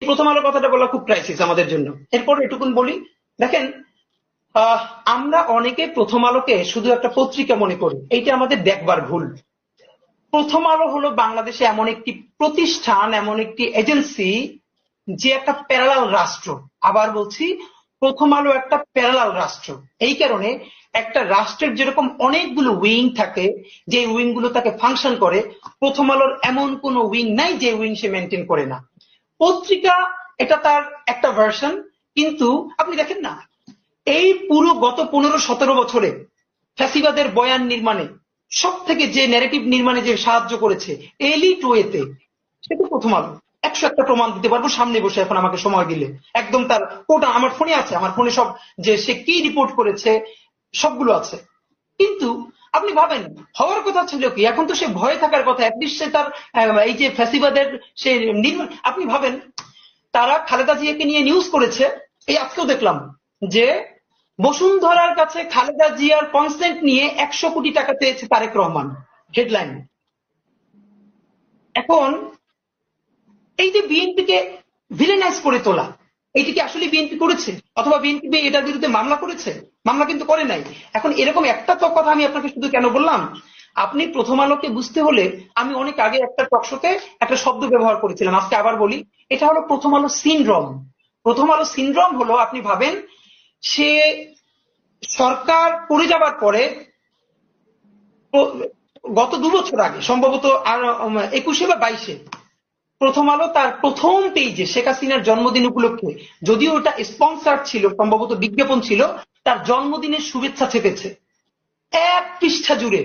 প্রথম আলো কথাটা বলা খুব ক্রাইসিস আমাদের জন্য। এরপর এটুকুন বলি, দেখেন আমরা অনেকে প্রথম আলোকে শুধু একটা পত্রিকা মনে করি, এইটা আমাদের দেখবার ভুল। প্রথম আলো হলো বাংলাদেশে এমন একটি প্রতিষ্ঠান, এমন একটি এজেন্সি যে একটা প্যারালাল রাষ্ট্র। আবার বলছি, প্রথম আলো একটা প্যারালাল রাষ্ট্র। এই কারণে একটা রাষ্ট্রের যেরকম অনেকগুলো উইং থাকে, যে উইং গুলো তাকে ফাংশন করে, প্রথম আলোর এমন কোনো উইং নাই যে উইং সে মেনটেন করে না। পত্রিকা এটা তার একটা ভার্সন, কিন্তু আপনি দেখেন না, এই পুরো গত 15-17 বছরে ফ্যাসিবাদের বয়ান নির্মাণে সব থেকে যে ন্যারেটিভ নির্মাণে যে সাহায্য করেছে এলিট ওয়েতে, সেটা প্রথম আলো। 101টা প্রমাণ দিতে পারবো সামনে বসে, এখন আমাকে সময় দিলে একদম তার কোটা আমার ফোনে আছে, আমার ফোনে সব, যে সে কি রিপোর্ট করেছে সবগুলো আছে। কিন্তু আপনি ভাবেন, হওয়ার কথা ছিল কি, এখন তো সে ভয়ে থাকার কথা, অ্যাটলিস্ট সে তার এই যে ফ্যাসিবাদের সে নির্মাণ, আপনি ভাবেন তারা খালেদা জিয়াকে নিয়ে নিউজ করেছে। এই আজকেও দেখলাম যে বসুন্ধরার কাছে খালেদা জিয়ার কনসেন্ট নিয়ে 100 কোটি টাকা চেয়েছে তারেক রহমান, হেডলাইন। এখন এই যে বিএনপিকে ভিলেনাইজ করে তোলা, এইটি কি আসলে বিএনপি করেছে, অথবা বিএনপি এটার বিরুদ্ধে মামলা করেছে? মামলা কিন্তু করে নাই। এখন এরকম একটা তো কথা আমি আপনাকে শুধু কেন বললাম, আপনি প্রথম আলোকে বুঝতে হলে, আমি অনেক আগে একটা টকশোতে একটা শব্দ ব্যবহার করেছিলাম, আজকে আবার বলি, এটা হলো প্রথম আলো সিনড্রোম। প্রথম আলো সিনড্রোম হলো, আপনি ভাবেন, সে সরকার পড়ে যাবার পরে গত 2 বছর আগে সম্ভবত, আর 21-এ বা 22-এ, প্রথম আলো তার প্রথম পেজে শেখ হাসিনার জন্মদিন উপলক্ষে, যদিও ওটা স্পন্সার ছিল, সম্ভবত বিজ্ঞাপন ছিল, তার জন্মদিনের শুভেচ্ছা ছেপেছে 1 পৃষ্ঠা জুড়ে।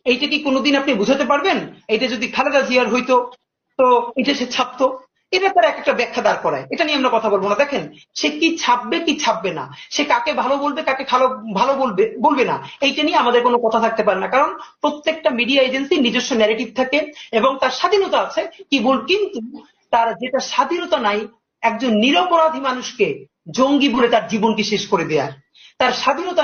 এইটা কি কোনোদিন আপনি বুঝাতে পারবেন এটা যদি খালেদা জিয়ার হইতো, তো এটা সে ছাপতো? এটা তার একটা ব্যাখ্যা দাঁড় করায়, এটা নিয়ে আমরা কথা বলবো না। দেখেন, সে কি ছাপবে কি ছাপবে না, সে কাকে ভালো বলবে কাকে ভালো বলবে বলবে না, এইটা নিয়ে আমাদের কোনো কথা থাকতে পারে না, কারণ প্রত্যেকটা মিডিয়া এজেন্সি নিজস্ব ন্যারেটিভ থাকে এবং তার স্বাধীনতা আছে কি বল। কিন্তু তার যেটা স্বাধীনতা নাই, একজন নিরপরাধী মানুষকে জঙ্গি বলে তার জীবনকে শেষ করে দেয়ার, তার স্বাধীনতা